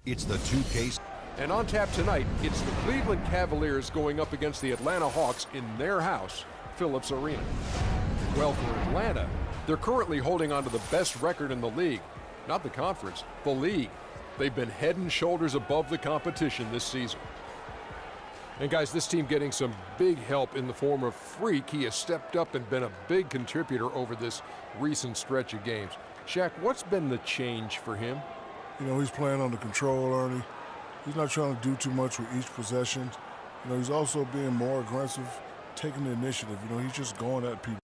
It's the 2K. And on tap tonight, it's the Cleveland Cavaliers going up against the Atlanta Hawks in their house, Phillips Arena. Well, for Atlanta, they're currently holding on to the best record in the league. Not the conference, the league. They've been head and shoulders above the competition this season. And guys, this team getting some big help in the form of Freak. He has stepped up and been a big contributor over this recent stretch of games. Shaq, what's been the change for him? You know, he's playing under control, Ernie. He's not trying to do too much with each possession. You know, he's also being more aggressive, taking the initiative. You know, he's just going at people.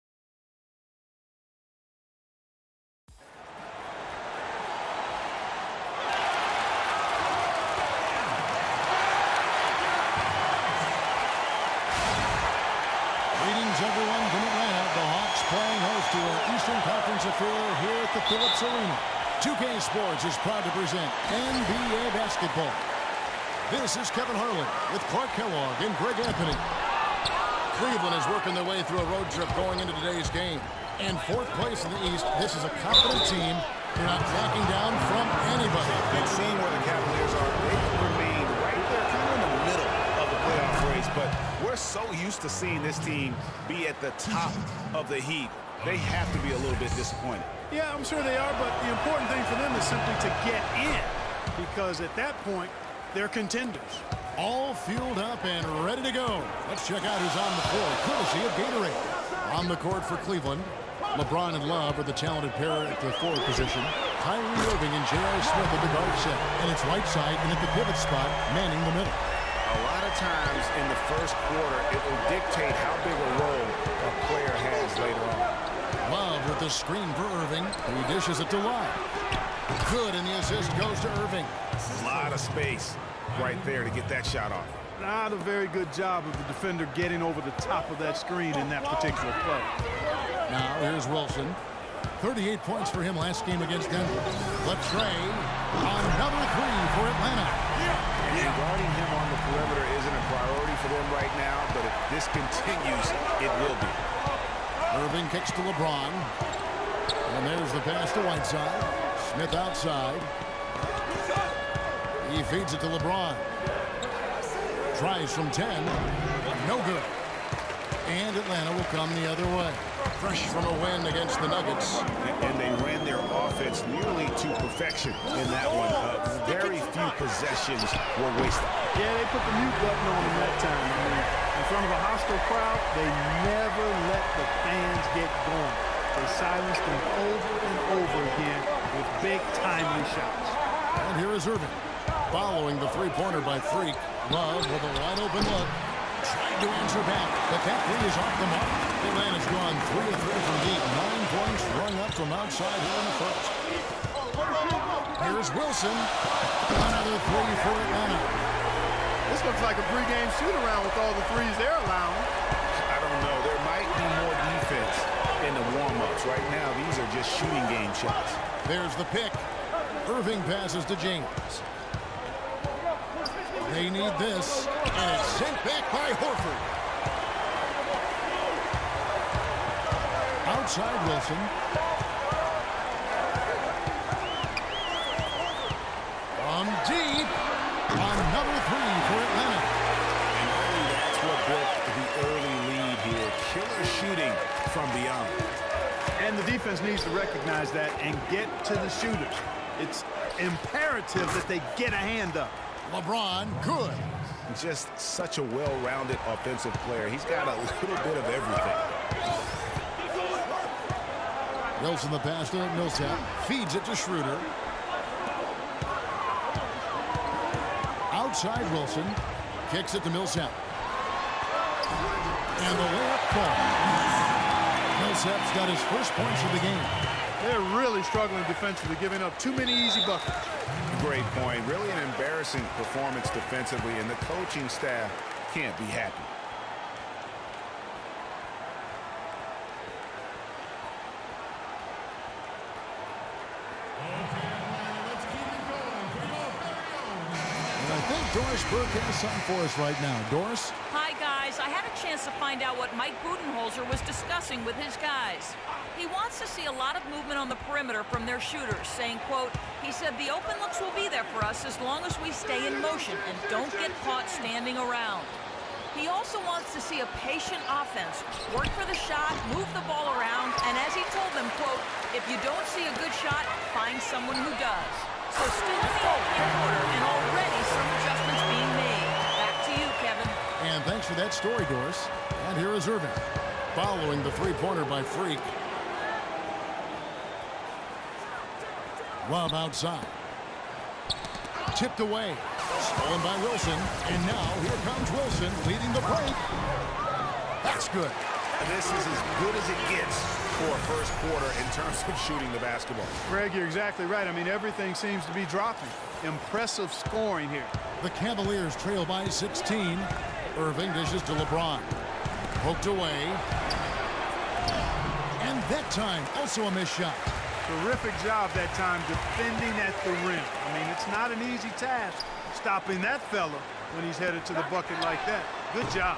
Greetings, everyone, from Atlanta. The Hawks playing host to an Eastern Conference affair here at the Phillips Arena. 2K Sports is proud to present NBA basketball. This is Kevin Harlan with Clark Kellogg and Greg Anthony. Cleveland is working their way through a road trip going into today's game. And fourth place in the East, this is a confident team. They're not backing down from anybody. And seeing where the Cavaliers are, they remain right there, kind of in the middle of the playoff race. But we're so used to seeing this team be at the top of the heap. They have to be a little bit disappointed. Yeah, I'm sure they are, but the important thing for them is simply to get in. Because at that point, they're contenders. All fueled up and ready to go. Let's check out who's on the floor, courtesy of Gatorade. On the court for Cleveland, LeBron and Love are the talented pair at the forward position. Kyrie Irving and J.R. Smith at the guard set. And it's right side and at the pivot spot, manning the middle. A lot of times in the first quarter, it will dictate how big a role a player has later on. Love with the screen for Irving. He dishes it to Love. Good, and the assist goes to Irving. A lot of space right there to get that shot off. Not a very good job of the defender getting over the top of that screen in that particular play. Now here's Wilson. 38 points for him last game against Denver. But Trey, another three for Atlanta. And guarding him on the perimeter isn't a priority for them right now, but if this continues, it will be. Irving kicks to LeBron. And there's the pass to Whiteside. Smith outside. He feeds it to LeBron. Tries from 10. No good. And Atlanta will come the other way. Fresh from a win against the Nuggets. And they ran their offense nearly to perfection in that one. Very few possessions were wasted. Yeah, they put the mute button on them that time. I mean, in front of a hostile crowd, they never let the fans get going. They silenced them over and over again with big, timely shots. And here is Irving. Following the three-pointer by Freak. Love with a wide-open look. Trying to answer back, but that three is off the mark. Atlanta's gone 3 of 3 from deep. 9 points rung up from outside here in the first. Here's Wilson. Another three for Atlanta. This looks like a pregame shoot-around with all the threes they're allowing. I don't know. There might be more defense in the warm-ups. Right now, these are just shooting game shots. There's the pick. Irving passes to James. They need this, and it's sent back by Horford. Outside Wilson. From deep, another three for Atlanta. And really, that's what built the early lead here. Killer shooting from beyond. And the defense needs to recognize that and get to the shooters. It's imperative that they get a hand up. LeBron, good. Just such a well-rounded offensive player. He's got a little bit of everything. Wilson the pass to Millsap. Feeds it to Schroeder. Outside Wilson. Kicks it to Millsap. And the layup call. Millsap's got his first points of the game. They're really struggling defensively, giving up too many easy buckets. Great point. Really an embarrassing performance defensively, and the coaching staff can't be happy. And I think Doris Burke has something for us right now. Doris? Hi, guys. I had a chance to find out what Mike Budenholzer was discussing with his guys. He wants to see a lot of movement on the perimeter from their shooters, saying, quote, he said the open looks will be there for us as long as we stay in motion and don't get caught standing around. He also wants to see a patient offense, work for the shot, move the ball around, and as he told them, quote, if you don't see a good shot, find someone who does. So still in the opening quarter, and already some adjustments being made. Back to you, Kevin. And thanks for that story, Doris. And here is Irving, following the three-pointer by Freak. Lob outside. Tipped away. Stolen by Wilson. And now here comes Wilson leading the break. That's good. This is as good as it gets for a first quarter in terms of shooting the basketball. Greg, you're exactly right. I mean, everything seems to be dropping. Impressive scoring here. The Cavaliers trail by 16. Irving dishes to LeBron. Poked away. And that time, also a missed shot. Terrific job that time defending at the rim. I mean, it's not an easy task stopping that fella when he's headed to the bucket like that. Good job.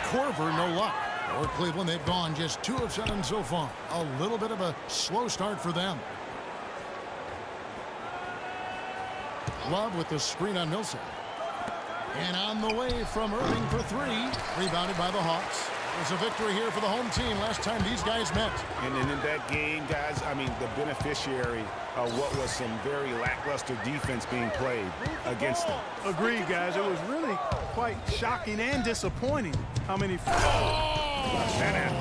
Korver, no luck. For Cleveland, they've gone just 2 of 7 so far. A little bit of a slow start for them. Love with the screen on Millsap. And on the way from Irving for 3. Rebounded by the Hawks. It's a victory here for the home team last time these guys met. And in that game, guys, I mean, the beneficiary of what was some very lackluster defense being played against them. Agreed, guys. It was really quite shocking and disappointing how many... That athletic.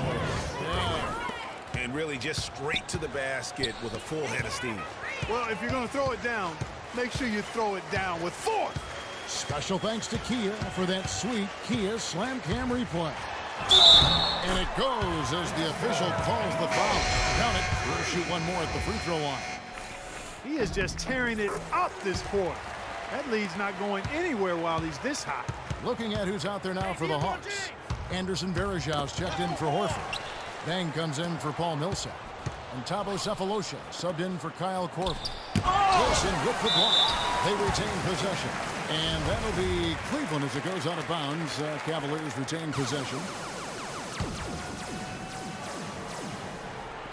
And really just straight to the basket with a full head of steam. Well, if you're going to throw it down, make sure you throw it down with force. Special thanks to Kia for that sweet Kia Slam Cam replay. And it goes as the official calls the foul. Count it. We'll shoot one more at the free throw line. He is just tearing it up this quarter. That lead's not going anywhere while he's this hot. Looking at who's out there now for the Hawks. Anderson Varejão's checked in for Horford. Bang comes in for Paul Millsap. And Thabo Sefolosha subbed in for Kyle Korver. Wilson with the block. They retain possession. And that'll be Cleveland as it goes out of bounds. Cavaliers retain possession.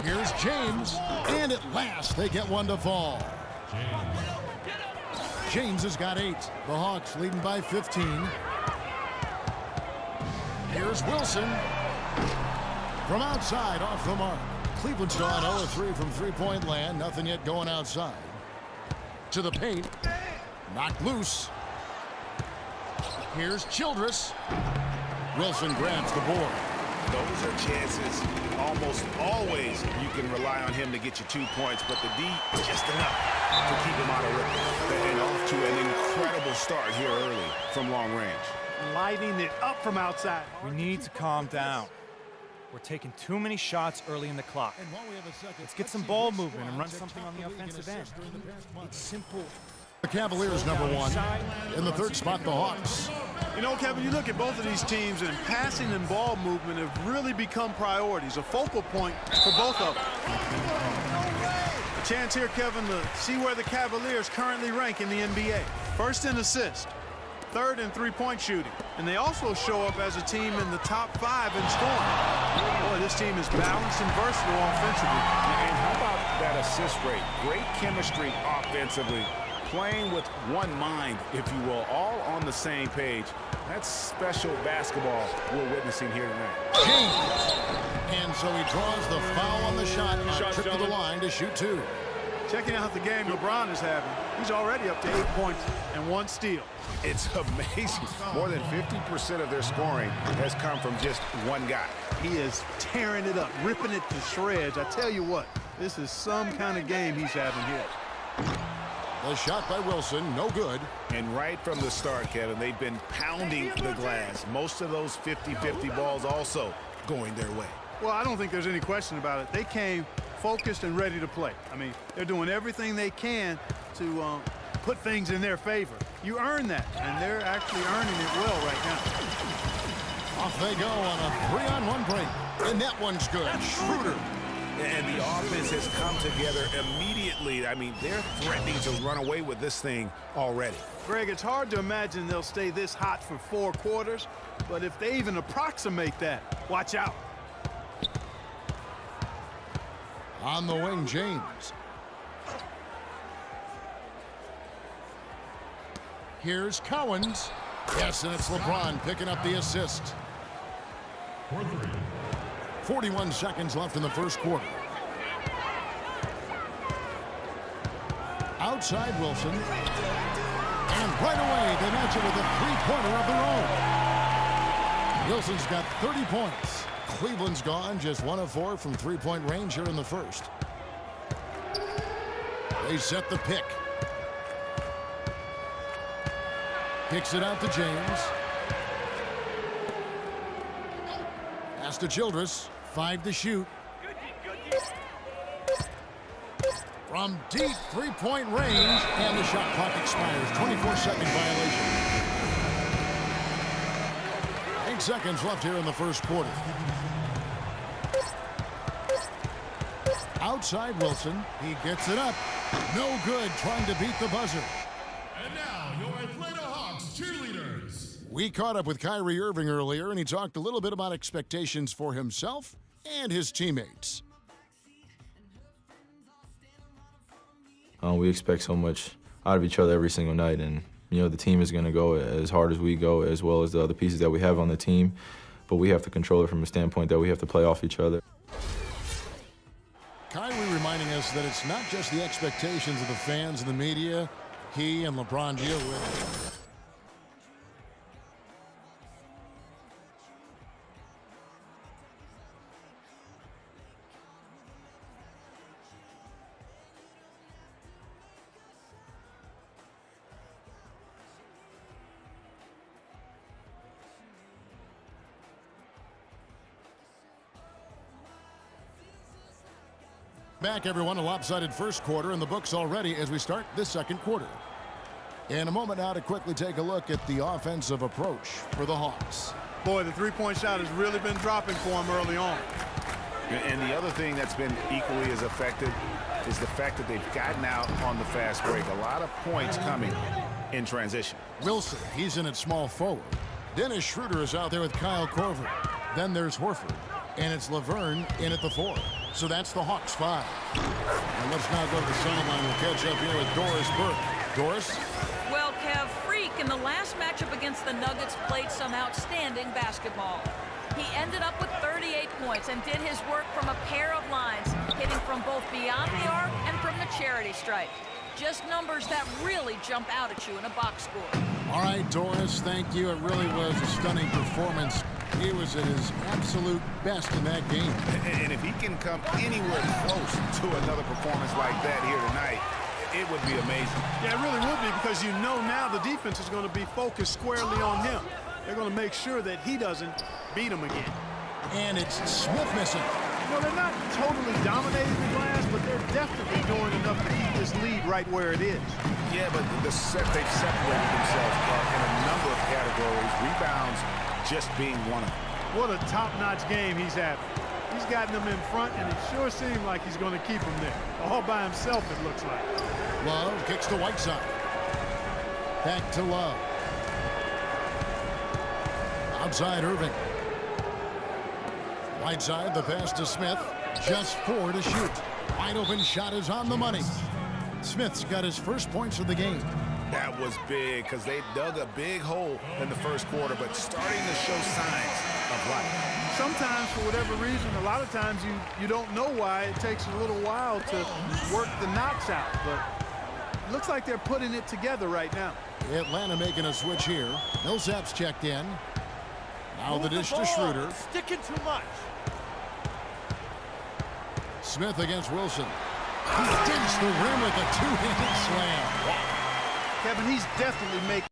Here's James. And at last they get one to fall. James has got 8. The Hawks leading by 15. Here's Wilson. From outside, off the mark. Cleveland's gone 0-3 from three-point land. Nothing yet going outside. To the paint. Knocked loose. Here's Childress. Wilson grabs the board. Those are chances. Almost always you can rely on him to get you 2 points, but the D just enough to keep him out of rhythm. And off to an incredible start here early from long range. Lighting it up from outside. We need to calm down. We're taking too many shots early in the clock. Let's get some ball movement and run something on the offensive end. It's simple. The Cavaliers #1. In the third spot, the Hawks. You know, Kevin, you look at both of these teams, and passing and ball movement have really become priorities, a focal point for both of them. A chance here, Kevin, to see where the Cavaliers currently rank in the NBA. First in assists, third in three-point shooting, and they also show up as a team in the top 5 in scoring. Boy, this team is balanced and versatile offensively. And how about that assist rate? Great chemistry offensively. Playing with one mind, if you will, all on the same page. That's special basketball we're witnessing here tonight. James. And so he draws the foul on the shot. Trip to the line to shoot 2. Checking out the game LeBron is having. He's already up to 8 points and 1 steal. It's amazing. More than 50% of their scoring has come from just one guy. He is tearing it up, ripping it to shreds. I tell you what, this is some kind of game he's having here. The shot by Wilson, no good. And right from the start, Kevin, they've been pounding the glass. Most of those 50-50 balls also going their way. Well, I don't think there's any question about it. They came focused and ready to play. I mean, they're doing everything they can to put things in their favor. You earn that, and they're actually earning it well right now. Off they go on a 3-on-1 break. And that one's good. Schroeder. And the offense has come together immediately. I mean, they're threatening to run away with this thing already. Greg, it's hard to imagine they'll stay this hot for 4 quarters, but if they even approximate that, watch out. On the wing, James. Here's Cowens. Yes, and it's LeBron picking up the assist. 41 seconds left in the first quarter. Outside Wilson. And right away, they match it with a three-pointer of their own. Wilson's got 30 points. Cleveland's gone just 1 of 4 from three-point range here in the first. They set the pick. Kicks it out to James. Pass to Childress. 5 to shoot. From deep three-point range, and the shot clock expires. 24-second violation. 8 seconds left here in the first quarter. Outside Wilson. He gets it up. No good, trying to beat the buzzer. And now, your Atlanta Hawks cheerleaders. We caught up with Kyrie Irving earlier, and he talked a little bit about expectations for himself and his teammates. We expect so much out of each other every single night, and the team is going to go as hard as we go, as well as the other pieces that we have on the team. But we have to control it from a standpoint that we have to play off each other. Kyrie reminding us that it's not just the expectations of the fans and the media he and LeBron deal with. Back, everyone, a lopsided first quarter in the books already as we start this second quarter. In a moment now to quickly take a look at the offensive approach for the Hawks. Boy, the three-point shot has really been dropping for him early on. And the other thing that's been equally as effective is the fact that they've gotten out on the fast break. A lot of points coming in transition. Wilson, he's in at small forward. Dennis Schroeder is out there with Kyle Korver. Then there's Horford. And it's Laverne in at the 4. So that's the Hawks 5. And let's now go to the sideline. We'll catch up here with Doris Burke. Doris? Well, Kev, Freak in the last matchup against the Nuggets played some outstanding basketball. He ended up with 38 points and did his work from a pair of lines, hitting from both beyond the arc and from the charity stripe. Just numbers that really jump out at you in a box score. All right, Doris, thank you. It really was a stunning performance. He was at his absolute best in that game. And if he can come anywhere close to another performance like that here tonight, it would be amazing. Yeah, it really would be, because you know now the defense is going to be focused squarely on him. They're going to make sure that he doesn't beat him again. And it's Smith missing. You know, they're not totally dominating the glass, but they're definitely doing enough to keep this lead right where it is. Yeah, but they've separated themselves in a number of categories. Rebounds just being one of them. What a top-notch game he's having. He's gotten them in front, and it sure seems like he's going to keep them there. All by himself, it looks like. Love kicks to Whiteside. Back to Love. Outside Irving. Whiteside, the pass to Smith. Just 4 to shoot. Wide open shot is on the money. Smith's got his first points of the game. That was big, because they dug a big hole in the first quarter, but starting to show signs of life. Sometimes, for whatever reason, a lot of times you don't know why. It takes a little while to work the knocks out, but it looks like they're putting it together right now. Atlanta making a switch here. Millsap's checked in. Now the dish to Schroeder. Sticking too much. Smith against Wilson. He digs the rim with a two-handed slam. Kevin, he's definitely making